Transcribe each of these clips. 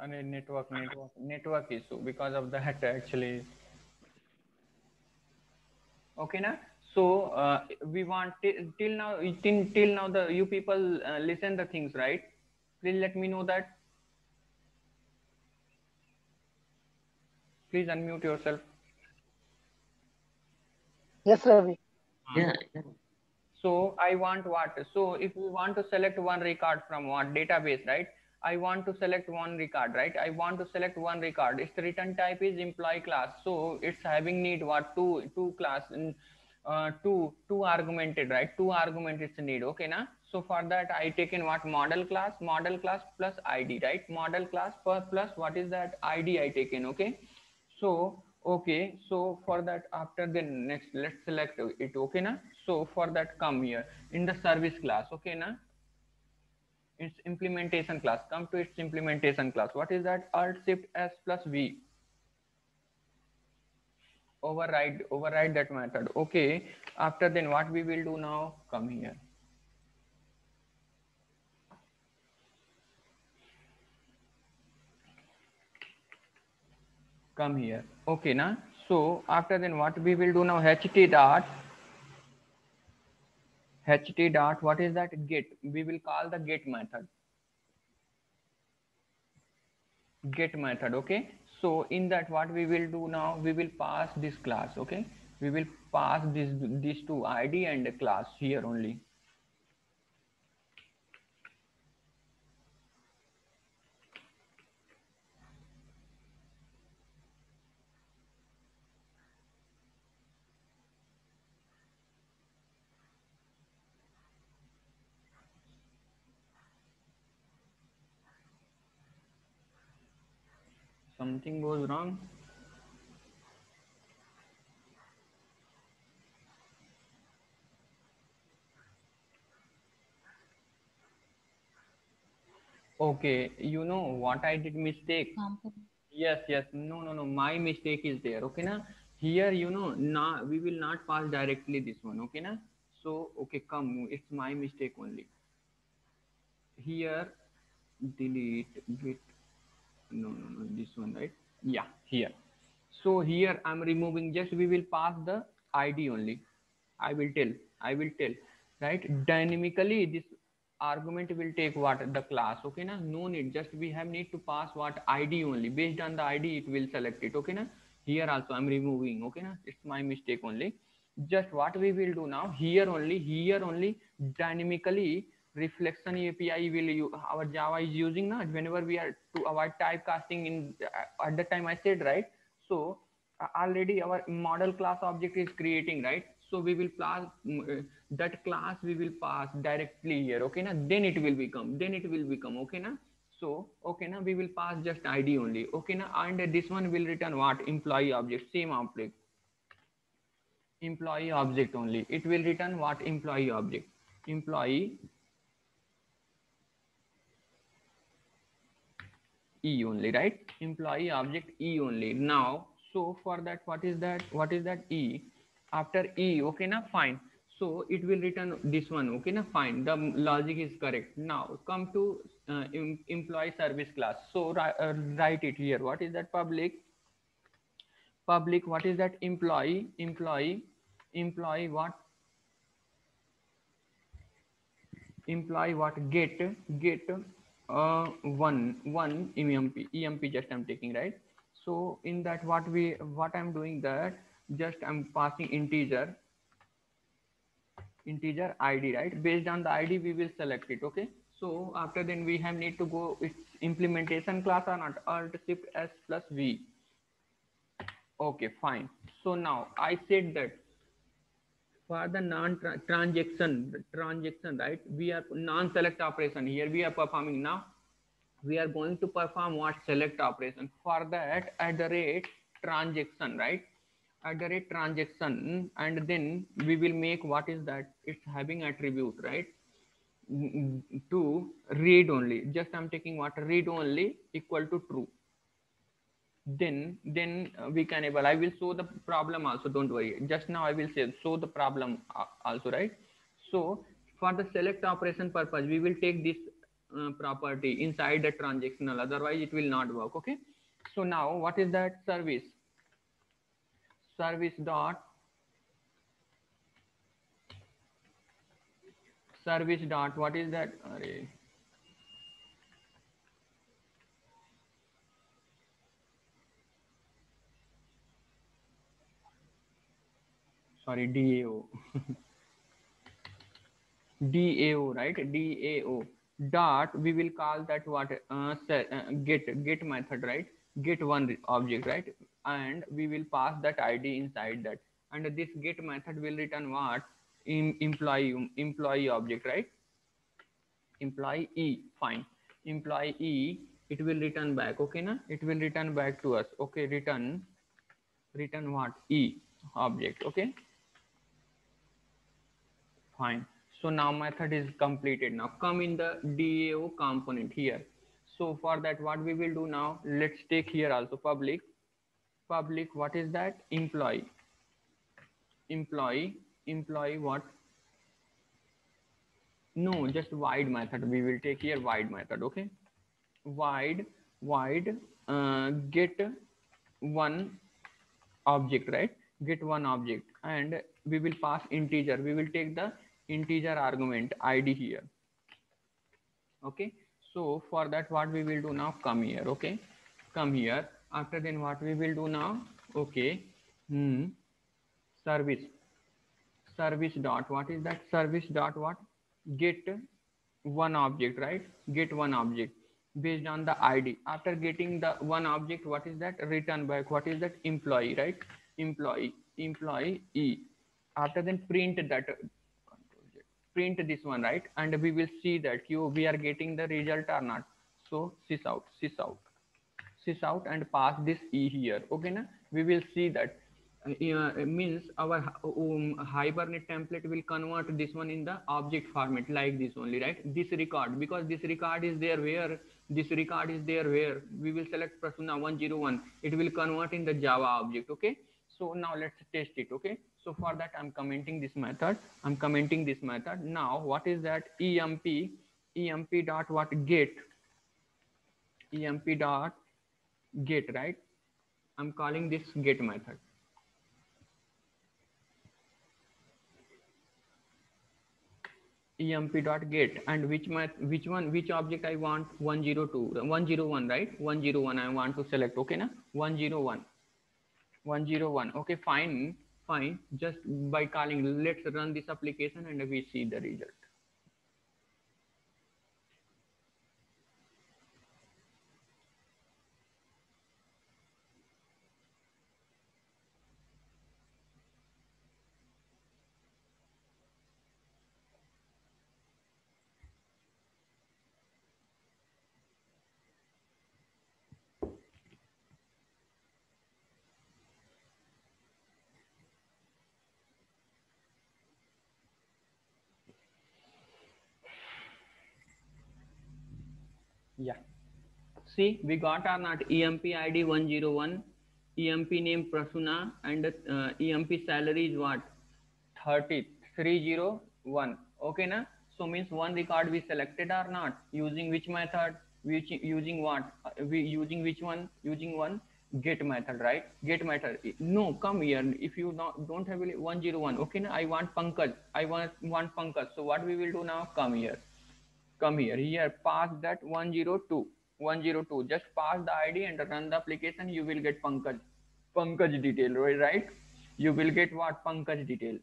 And network issue because of that actually. Okay, na. So we want till now the you people listen the things, right? Please let me know that. Please unmute yourself. Yes, Ravi. Yeah, yeah. So I want what? So if we want to select one record from what database, right? I want to select one record, right? I want to select one record. Its return type is employee class. So it's having need what two class and two argumented, right? Two argument it's need. Okay, na? So for that I taken what model class plus ID, right? Model class plus what is that ID I taken. Okay, so okay, so for that after the next let's select it. Okay, na. So for that come here in the service class. Okay, na. Its implementation class, come to its implementation class. What is that? Alt shift s plus v, override that method. Okay, after then what we will do now, come here, come here. Okay, na. So after then what we will do now, ht dot what is that? Get, we will call the get method. Okay, so in that what we will do now, we will pass this class. Okay, we will pass this these two id and class here only. Something goes wrong. Okay, you know what I did mistake. Yes, no, my mistake is there. Okay, na. Here now we will not pass directly this one. Okay, na. So okay, come, it's my mistake only. Here delete git, no, this one, right? Yeah, here. So here I'm removing, just we will pass the id only. i will tell I will tell, right? Dynamically this argument will take what, the class. Okay, na. No need, just we have need to pass what, id only. Based on the id it will select it. Okay, na. Here also I'm removing. Okay, na. It's my mistake only. Just what we will do now, here only dynamically reflection API will our Java is using now, whenever we are to avoid typecasting in at the time I said, right? So already our model class object is creating, right? So we will pass that class, we will pass directly here. Okay, na. Then it will become. Okay, na. So okay, na, we will pass just id only. Okay, na. And this one will return what, employee object, same object, employee object only. It will return what, employee object, employee e only, right? Employee object e only. Now so for that, what is that e, after e. Okay, na, fine. So it will return this one. Okay, na, fine, the logic is correct. Now come to employee service class. So write it here. What is that? Public what is that? Employee what, employee what, get one emp just I'm taking, right? So in that what I'm doing, that just I'm passing integer id, right? Based on the id we will select it. Okay, so after then we have need to go its implementation class or not. Alt shift s plus v. Okay, fine. So now I said that for the transaction, right? We are non-select operation. Here we are performing now. We are going to perform what, select operation. For that, at the rate transaction, right? At the rate transaction, and then we will make, what is that? It's having attribute, right? To read only. Just I'm taking what, read only equal to true. Then we can able, I will show the problem also, don't worry. Just now I will say show the problem also, right? So for the select operation purpose we will take this property inside the transactional, otherwise it will not work. Okay, so now what is that? Service dot what is that? Sorry, DAO. DAO, right? DAO dot, we will call that what? Get method, right? Get one object, right? And we will pass that ID inside that, and this get method will return what? Employee object, right? Employee, fine. Employee, it will return back. Okay, na? It will return back to us. Okay, return what? E object. Okay, fine. So now method is completed. Now come in the DAO component here. So for that, what we will do now, let's take here also public, what is that? Employee what? No, just void method. We will take here void method. Okay, void get one object, right? Get one object, and we will pass integer. We will take the integer argument ID here. Okay, so for that, what we will do now, come here. Okay, come here. After then, what we will do now? Okay, service service dot, what is that? Service dot what? Get one object, right? Get one object based on the ID. After getting the one object, what is that? Return back, what is that? Employee, right? Employee. After then, print this one, right? And we will see that we are getting the result or not. So sys out and pass this E here. Okay, na? We will see that it means our Hibernate template will convert this one in the object format like this only, right? This record, because this record is there where? This record is there where? We will select Prasunna 101. It will convert in the Java object. Okay, so now let's test it. Okay, so for that, I'm commenting this method. Now what is that? Emp dot what? Emp dot get, right? I'm calling this get method. Emp.get, and which object I want? 102, 101, right? 101 I want to select. Okay, na? 101. Okay, fine. Just by calling, let's run this application and we see the result. Yeah. See, we got or not? EMP ID 101, EMP name Prasunna, and EMP salary is what? 301. Okay, na? So means one record we selected or not? Using which method? Using what? We using which one? Using one get method, right? Get method. No, come here. If you don't have 101, okay, na? I want Pankaj. So what we will do now? Come here, pass that 102. Just pass the ID and run the application. You will get Pankaj detail, right? You will get what? Pankaj detail.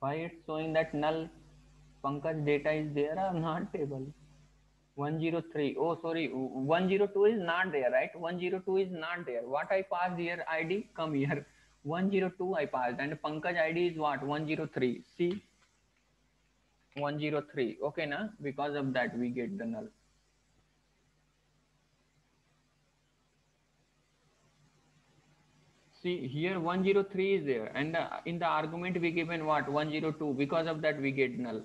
Why it's showing that null? Pankaj data is there or not table? 103. Oh, sorry. 102 is not there, right? 102 is not there. What I passed here? ID? Come here. 102 I passed, and Pankaj ID is what? 103. See? 103. Okay na, because of that we get the null. See here 103 is there, and in the argument we given what 102, because of that we get null.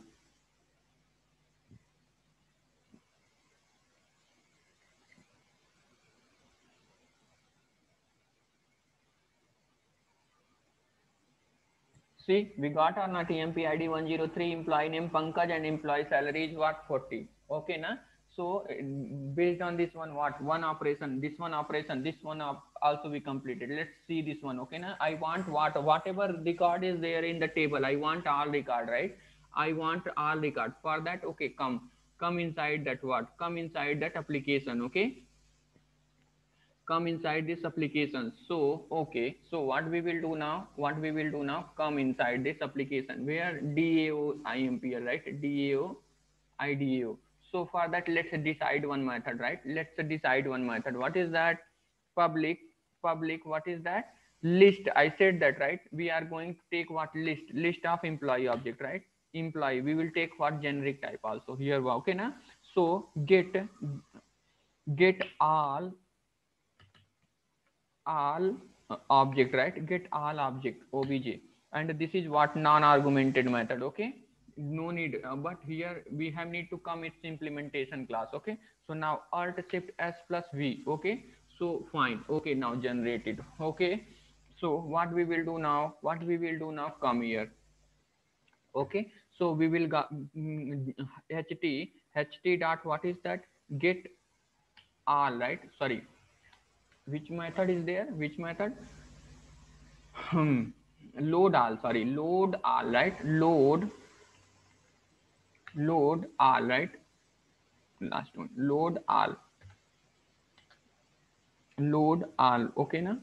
See, we got our not EMP ID 103, employee name Pankaj and employee salary is what 40. Okay na. So based on this one, what one operation, this one operation, this one also we completed. Let's see this one. Okay na. I want whatever record is there in the table. I want all record, right? I want all record. For that, okay, come inside that what? Come inside that application. Okay, come inside this application. So okay, so what we will do now, come inside this application where DAO IMPL, right? DAO IDAO. So for that, let's decide one method, right? Let's decide one method. What is that? Public what is that? List. I said that, right? We are going to take what? List of employee object, right? Employee, we will take what? Generic type also here. Okay na. So get all object, right? Get all object obj, and this is what non-argumented method. Okay, no need, but here we have need to come its implementation class. Okay, so now alt shift s plus v. Okay, so fine. Okay, now generate it. Okay, so what we will do now, come here. Okay, so we will got ht dot what is that? Get all, right? Sorry, which method is there? Which method? Load all, sorry, load all, right? Load all, right? Last one, load all. Okay na.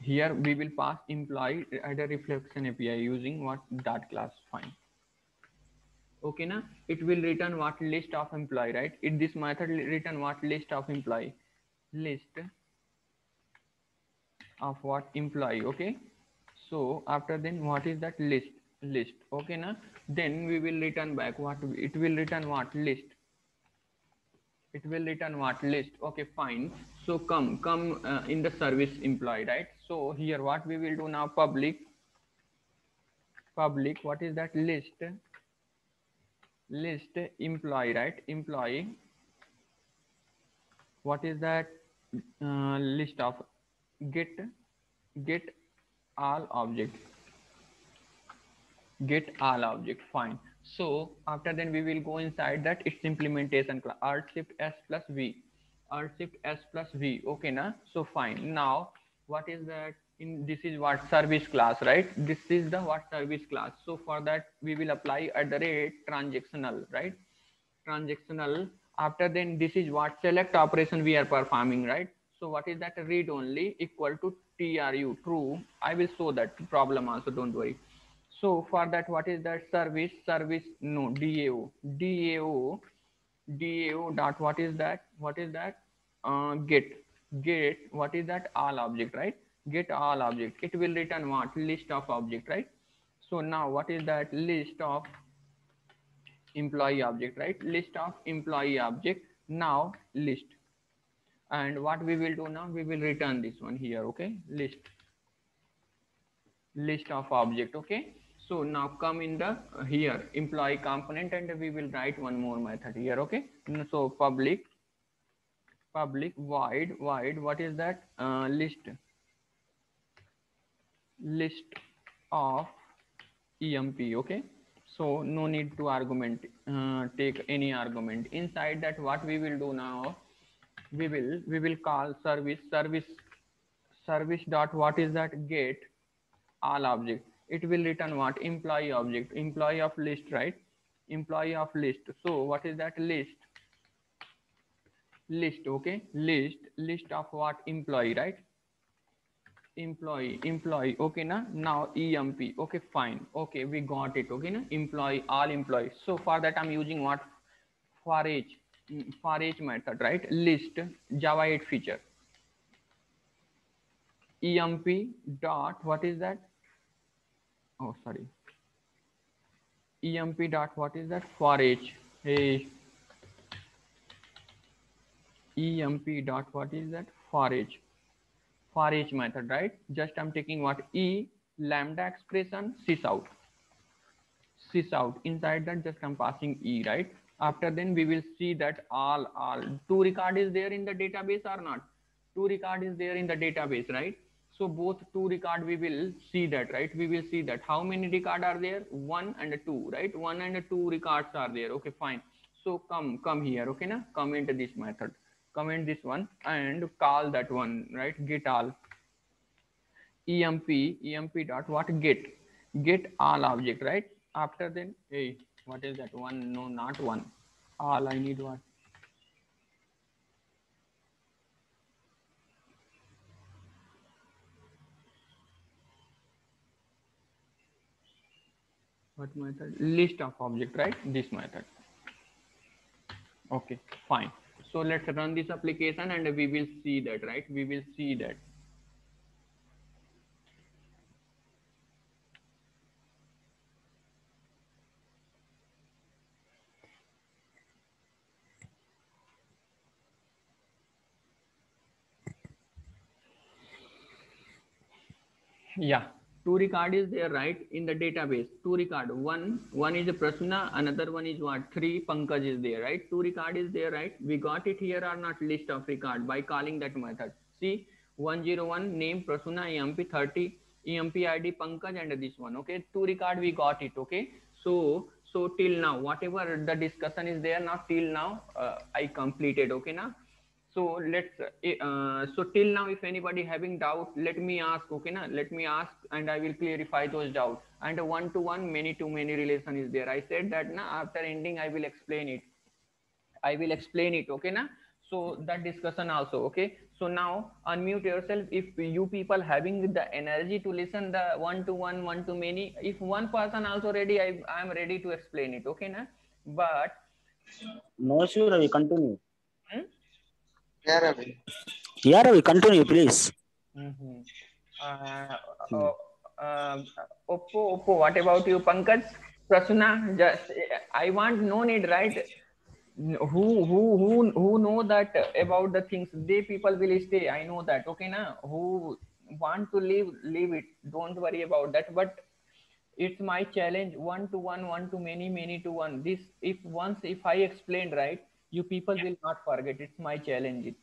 Here we will pass employee at a reflection API using what? Dart class. Fine. Okay na. It will return what? List of employee, right? It this method return what? List of employee. List of what? Employee. Okay, so after then what is that? List. Okay na. Then we will return back what? It will return what? List. It will return what? List. Okay, fine. So come in the service employee, right? So here what we will do now? Public what is that? List employee, right? Employee, what is that? List of get all object. Get all object. Fine. So after then we will go inside that its implementation class. Alt shift s plus v. Alt shift s plus v. Okay na. So fine. Now what is that? In this is what? Service class, right? This is the what? Service class. So for that we will apply at the rate transactional, right? Transactional. After then this is what? Select operation we are performing, right? So what is that? Read only equal to true. I will show that problem also, don't worry. So for that, what is that? Service no, DAO dot what is that? Get what is that? All object, right? Get all object. It will return what? List of object, right? So now what is that? List of employee object, right? List of employee object. Now list, and what we will do now? We will return this one here. Okay, list of object. Okay, so now come in the here employee component, and we will write one more method here. Okay, so public void what is that? List of emp. Okay, so no need to argument, take any argument inside that. What we will do now? We will call service dot what is that? Get all object. It will return what? Employee object. Employee of list, right? Employee of list. So what is that? List. Okay, list of what? Employee, right? Employee. Okay na. Now emp. Okay, fine. Okay, we got it. Okay na. Employee, all employees. So for that I'm using what? For each method, right? List Java 8 feature. Emp dot what is that? Oh, sorry. emp dot what is that? For each. Hey, emp dot what is that? For each method, right? Just I'm taking what? E lambda expression sys out. Inside that just I'm passing E, right? After then we will see that all two record is there in the database or not. Two record is there in the database, right? So both two record we will see that, right? We will see that how many record are there, one and two, right? One and two records are there. Okay, fine. So come here, okay na, comment this method, comment this one and call that one, right? Get all emp dot what, get all object, right? After then, hey, what is that one? No, not one. All I need what? What method? List of object, right? This method. Okay, fine. So let's run this application and we will see that, right? We will see that. Yeah, two record is there, right? In the database, two record, one is a Prasanna, another one is what, three Pankaj is there, right? Two record is there, right? We got it here or not? List of record by calling that method. See, 101 name Prasanna, emp30 emp id Pankaj and this one. Okay, two record we got it. Okay, so till now whatever the discussion is there now, till now I completed. Okay now, so let's so till now if anybody having doubt, let me ask. Okay na, let me ask and I will clarify those doubts. And one to one, many to many relation is there. I said that na, after ending I will explain it. I will explain it. Okay na, so that discussion also. Okay, so now unmute yourself if you people having the energy to listen the one to one, one to many. If one person also ready, I am ready to explain it. Okay na, but no sure, Ravi, continue. hmm? Yeah, Ravi, continue, please. Mm-hmm. Oppo, what about you, Pankaj? Prasanna, just I want no need, right? Who know that about the things? They people will stay. I know that. Okay, na? Who want to leave it. Don't worry about that. But it's my challenge. One to one, one to many, many to one. This if I explained right, you people will not forget. It's my challenge.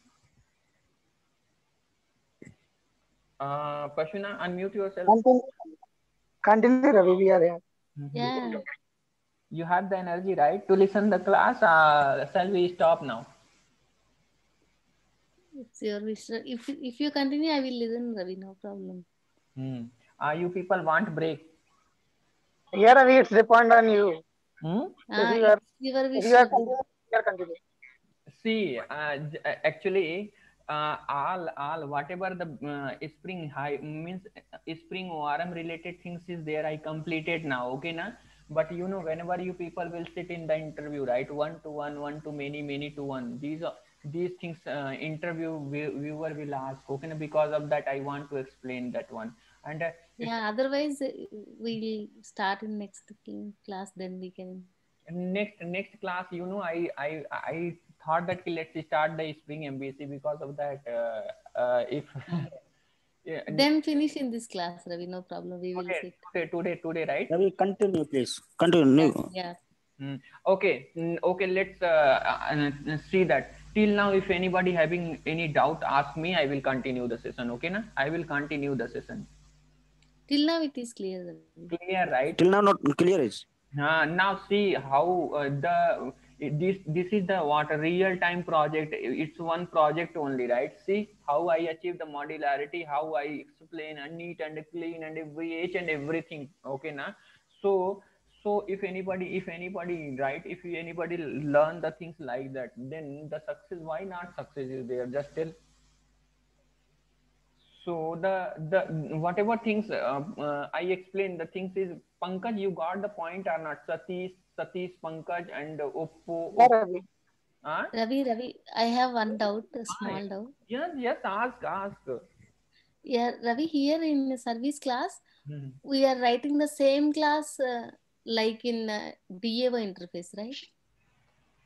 Pashuna, unmute yourself. Continue, Ravi. We are here. Yeah. You have the energy, right, to listen the class. Shall we stop now? It's your wish. If you continue, I will listen, Ravi. No problem. You people want break? Yeah, Ravi. It's depend on you. It's your wish. You are continue. See, actually, all whatever the spring high means spring ORM related things is there, I completed now. Okay na, but you know, whenever you people will sit in the interview, right, one to one, one to many, many to one, these things interview viewer will ask. Okay na, because of that I want to explain that one. And yeah, otherwise we'll start in next class, then we can next class. You know, I thought that let's start the spring MBC because of that. If yeah, then finish in this class, Ravi. No problem. We will sit today, right? Ravi, continue, please. Continue. Yeah. Okay. Okay. Let's see that. Till now, if anybody having any doubt, ask me. I will continue the session. Okay, na? I will continue the session. Till now, it is clear. Ravi. Clear, right? Till now, not clear is. Now see how this is the what a real time project. It's one project only, right? See how I achieve the modularity, how I explain and neat and clean and each and everything. Okay na, so if anybody right, if anybody learn the things like that, then the success, why not success is there? Just tell. So the whatever things I explained, the things is Pankaj, you got the point or not? Satish, Pankaj, and Oppo. Yeah, Ravi. Ravi, I have one doubt, a small doubt. Yes, ask. Yeah, Ravi, here in service class, we are writing the same class like in DAO interface, right?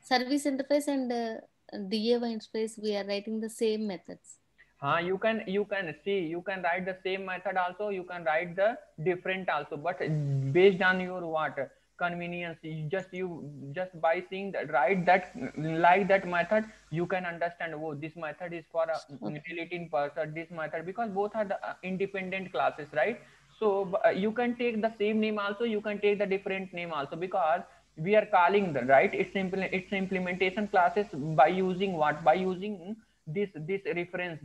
Service interface and DAO interface, we are writing the same methods. You can see, you can write the same method also, you can write the different also, but based on your what convenience. You just by seeing that, write that like that method, you can understand, oh, this method is for a utility purpose, this method, because both are the independent classes, right? So you can take the same name also, you can take the different name also, because we are calling the, right, it's implementation classes by using what, by using this reference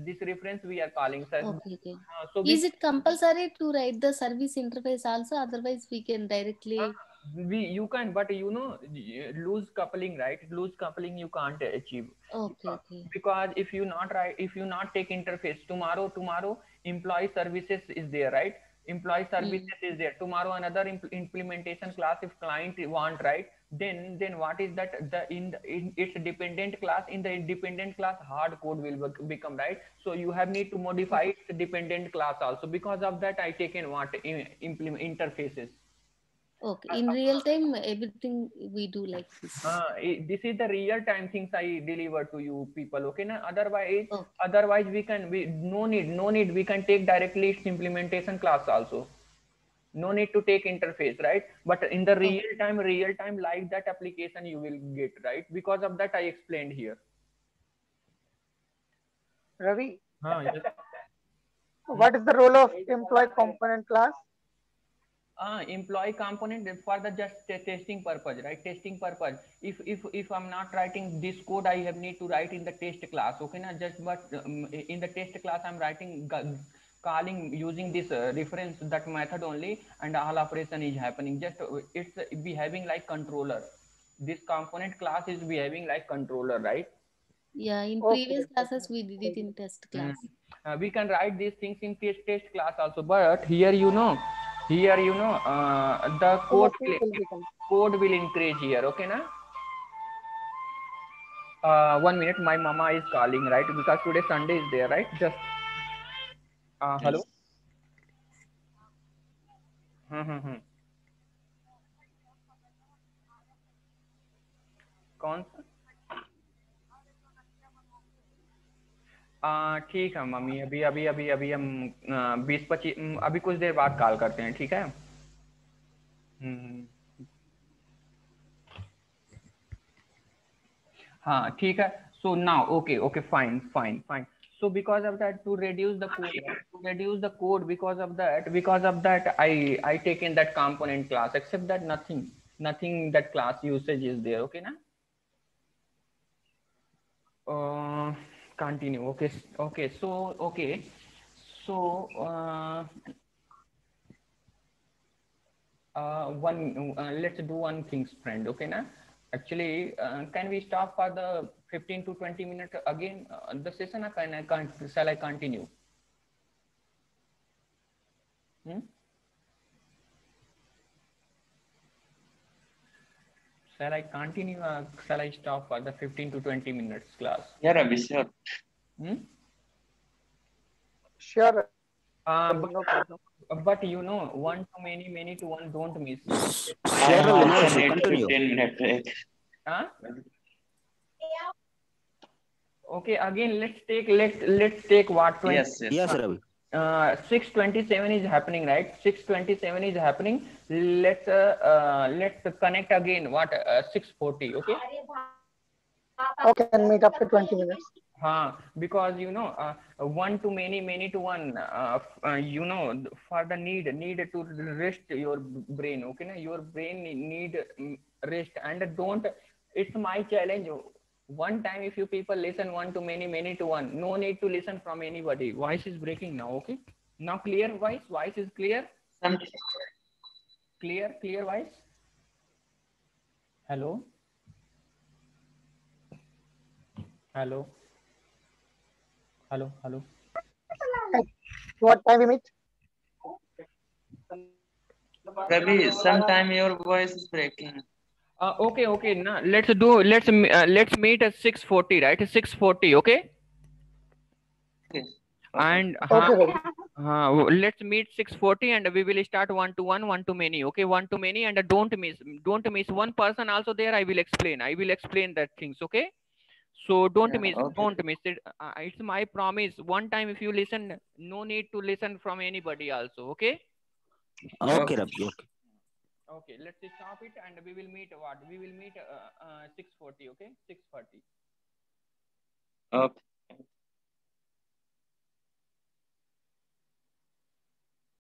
we are calling, sir. Okay. So Is it compulsory to write the service interface also? Otherwise, we can directly. You can, but loose coupling, right? Loose coupling you can't achieve. Okay. Because if you not take interface, tomorrow employee services is there, right? Employee services is there. Tomorrow another implementation class, if client want, right? Then what is that, in its dependent class, in the independent class hard code will become, right? So you have need to modify its dependent class also. Because of that, I taken what implement interfaces. Okay, in real time, everything we do like this. This is the real time things I deliver to you people, okay? Na? Otherwise no need, we can take directly its implementation class also. No need to take interface, right? But in the real time, like that application you will get, right? Because of that, I explained here. Ravi, Yes. what is the role of employee component class? Employee component for the just testing purpose, right? Testing purpose. If I'm not writing this code, I have need to write in the test class, okay? Na? In the test class, I'm writing calling using this reference, that method only, and all operation is happening. Just it's behaving like controller. This component class is behaving like controller, right? Yeah, in previous classes we did it in test class. We can write these things in test class also, but here the code will increase here, okay na? 1 minute, my mama is calling, right? Because today Sunday is there, right? Just hello. कौन सा? ठीक है mummy, अभी हम 20-25 अभी कुछ देर बाद call करते हैं, ठीक है? हाँ ठीक है. So now okay fine. So because of that, to reduce the code, because of that I taken that component class, except that nothing that class usage is there, okay na? Continue. Okay. So let's do one thing, friend, okay na? Actually, can we stop for the 15 to 20 minutes again the session, or shall I continue? Shall I continue, or shall I stop for the 15 to 20 minutes class? Yeah, Ravi, sure. Sure. No problem. But one to many to one, don't miss. Continue. 15 minute break. Okay, again let's take what 20. Yes, Ravi. 6:27 is happening, right? 6:27 is happening. Let's connect again. What 6:40? Okay. Okay, and meet after 20 minutes. Because one to many to one, for the need to rest your brain, okay na? Your brain need rest, and don't. It's my challenge. One time, if you people listen one to many to one, no need to listen from anybody. Voice is breaking now, okay? Now clear voice is clear. Clear voice. Hello. What time we meet? Ravi, sometime your voice is breaking. Okay. Now let's meet at 6:40, right? 6:40, okay? Okay. And Okay. Let's meet 6:40 and we will start one to one, one to many. Okay, one to many, and don't miss one person also there. I will explain that things. Okay, so don't miss it. It's my promise. One time if you listen, no need to listen from anybody also. Okay. Okay, Rabbi. Okay. Okay, let's stop it and we will meet 6:40. Okay, 6:40. Okay.